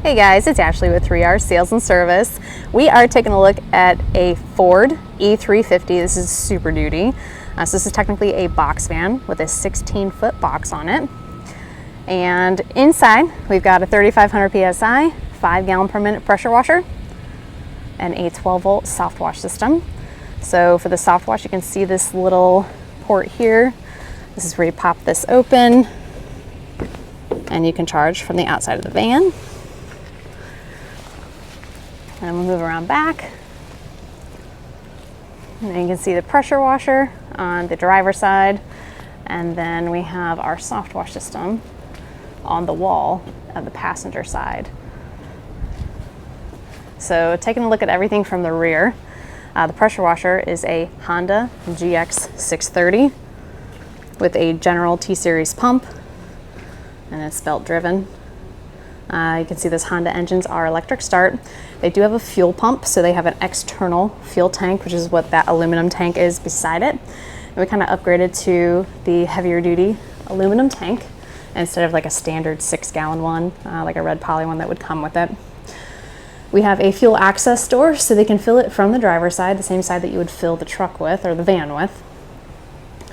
Hey guys, it's Ashley with 3R Sales and Service. We are taking a look at a Ford E350. This is Super Duty. So this is technically a box van with a 16-foot box on it. And inside, we've got a 3,500 PSI, 5 gallon per minute pressure washer, and a 12-volt soft wash system. So for the soft wash, you can see this little port here. This is where you pop this open, and you can charge from the outside of the van. And we'll move around back. And you can see the pressure washer on the driver's side. And then we have our soft wash system on the wall of the passenger side. So taking a look at everything from the rear, the pressure washer is a Honda GX 630 with a General T-Series pump, and it's belt driven. You can see those Honda engines are electric start. They do have a fuel pump, so they have an external fuel tank, which is what that aluminum tank is beside it. And we kind of upgraded to the heavier duty aluminum tank instead of like a standard 6-gallon one, like a red poly one that would come with it. We have a fuel access door, so they can fill it from the driver's side, the same side that you would fill the truck with or the van with.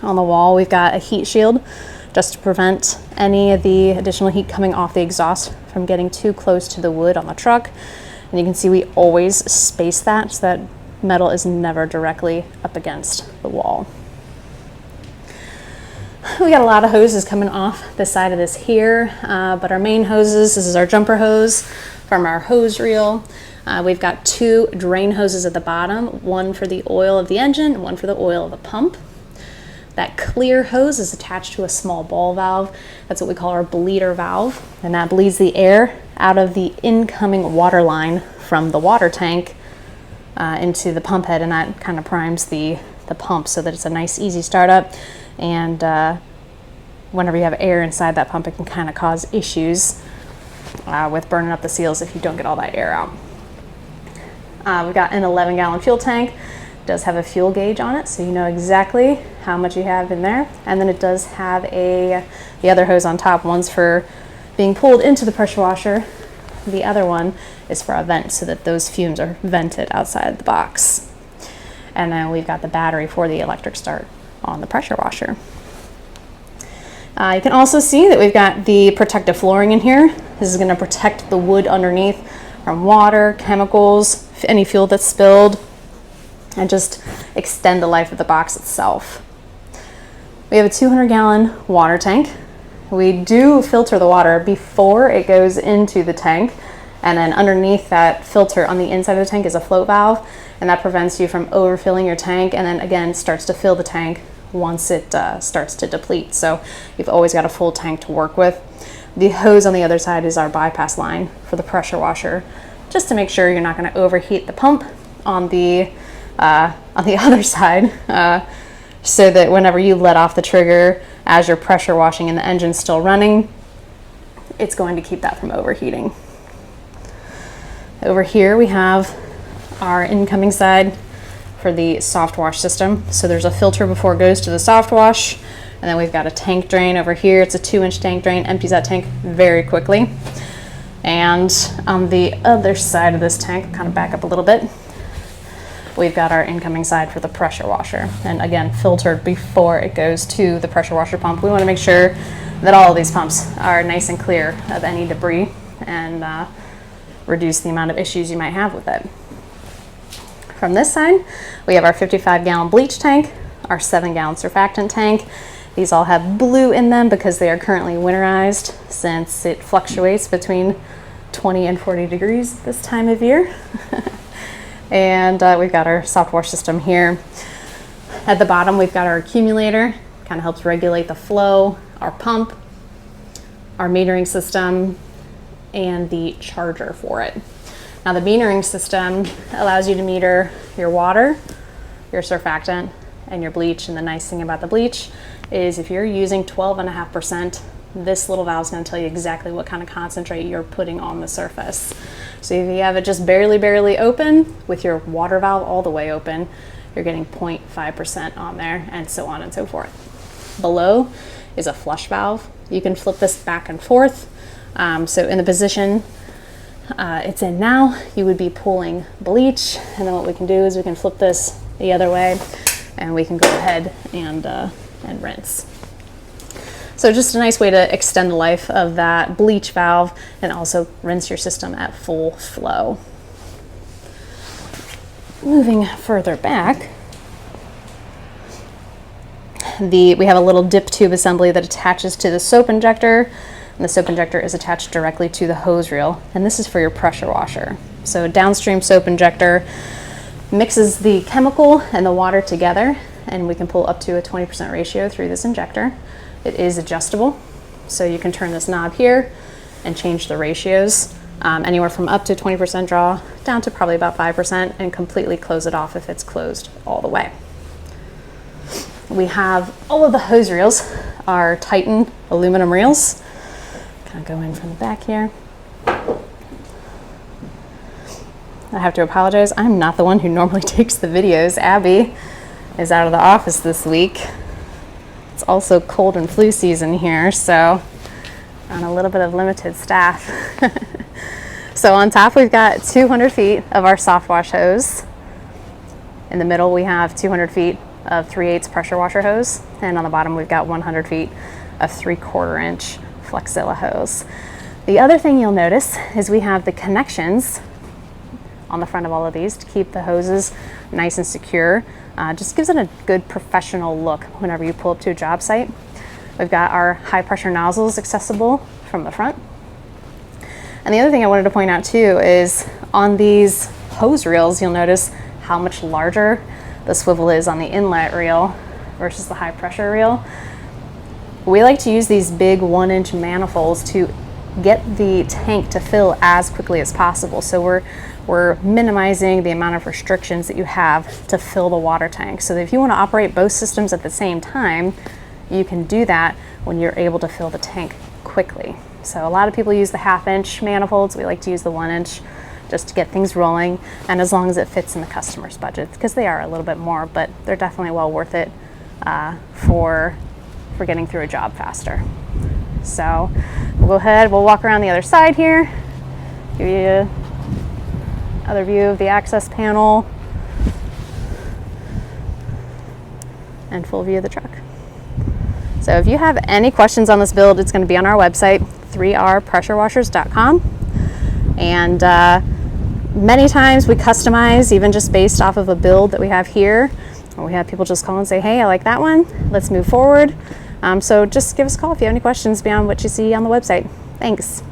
On the wall, we've got a heat shield just to prevent any of the additional heat coming off the exhaust from getting too close to the wood on the truck. And you can see we always space that so that metal is never directly up against the wall. We got a lot of hoses coming off the side of this here, but our main hoses, this is our jumper hose from our hose reel. We've got 2 drain hoses at the bottom, one for the oil of the engine and one for the oil of the pump. That clear hose is attached to a small ball valve. That's what we call our bleeder valve, and that bleeds the air out of the incoming water line from the water tank into the pump head, and that kind of primes the pump so that it's a nice, easy startup. And whenever you have air inside that pump, it can kind of cause issues with burning up the seals if you don't get all that air out. We've got an 11-gallon fuel tank. Does have a fuel gauge on it, so you know exactly how much you have in there. And then it does have the other hose on top. One's for being pulled into the pressure washer. The other one is for a vent so that those fumes are vented outside the box. And then we've got the battery for the electric start on the pressure washer. You can also see that we've got the protective flooring in here. This is going to protect the wood underneath from water, chemicals, any fuel that's spilled, and just extend the life of the box itself. We have a 200-gallon water tank. We do filter the water before it goes into the tank, and then underneath that filter on the inside of the tank is a float valve, and that prevents you from overfilling your tank, and then again starts to fill the tank once it starts to deplete. So you've always got a full tank to work with. The hose on the other side is our bypass line for the pressure washer, just to make sure you're not going to overheat the pump on the other side, so that whenever you let off the trigger as you're pressure washing and the engine's still running, it's going to keep that from overheating. Over here we have our incoming side for the soft wash system. So there's a filter before it goes to the soft wash, and then we've got a tank drain over here. It's a 2-inch tank drain, empties that tank very quickly. And on the other side of this tank, kind of back up a little bit, we've got our incoming side for the pressure washer, and again filtered before it goes to the pressure washer pump. We want to make sure that all of these pumps are nice and clear of any debris and reduce the amount of issues you might have with it. From this side, we have our 55-gallon bleach tank, our 7-gallon surfactant tank. These all have blue in them because they are currently winterized, since it fluctuates between 20 and 40 degrees this time of year. And we've got our soft wash system here. At the bottom, we've got our accumulator, kind of helps regulate the flow, our pump, our metering system, and the charger for it. Now the metering system allows you to meter your water, your surfactant, and your bleach. And the nice thing about the bleach is if you're using 12.5%, this little valve is going to tell you exactly what kind of concentrate you're putting on the surface. So if you have it just barely open with your water valve all the way open, you're getting 0.5% on there, and so on and so forth. Below is a flush valve. You can flip this back and forth. So in the position it's in now, you would be pulling bleach, and then what we can do is we can flip this the other way, and we can go ahead and rinse. So just a nice way to extend the life of that bleach valve and also rinse your system at full flow. Moving further back, we have a little dip tube assembly that attaches to the soap injector, and the soap injector is attached directly to the hose reel, and this is for your pressure washer. So downstream soap injector mixes the chemical and the water together, and we can pull up to a 20% ratio through this injector. It is adjustable, so you can turn this knob here and change the ratios anywhere from up to 20% draw down to probably about 5%, and completely close it off if it's closed all the way. We have all of the hose reels are Titan aluminum reels. Kind of go in from the back here. I have to apologize, I'm not the one who normally takes the videos. Abby is out of the office this week. It's also cold and flu season here, so on a little bit of limited staff. So on top we've got 200 feet of our soft wash hose. In the middle we have 200 feet of 3/8 pressure washer hose, and on the bottom we've got 100 feet of 3/4 inch Flexilla hose. The other thing you'll notice is we have the connections on the front of all of these to keep the hoses nice and secure. Just gives it a good professional look whenever you pull up to a job site. We've got our high pressure nozzles accessible from the front. And the other thing I wanted to point out too is on these hose reels, you'll notice how much larger the swivel is on the inlet reel versus the high pressure reel. We like to use these big 1-inch manifolds to get the tank to fill as quickly as possible. So we're minimizing the amount of restrictions that you have to fill the water tank. So that if you want to operate both systems at the same time, you can do that when you're able to fill the tank quickly. So a lot of people use the 1/2-inch manifolds. We like to use the 1-inch just to get things rolling, and as long as it fits in the customer's budget, because they are a little bit more, but they're definitely well worth it for getting through a job faster. So we'll go ahead, we'll walk around the other side here, give you another view of the access panel and full view of the truck. So if you have any questions on this build, it's going to be on our website, 3rpressurewashers.com. And many times we customize even just based off of a build that we have here. We have people just call and say, hey, I like that one, let's move forward. So just give us a call if you have any questions beyond what you see on the website. Thanks.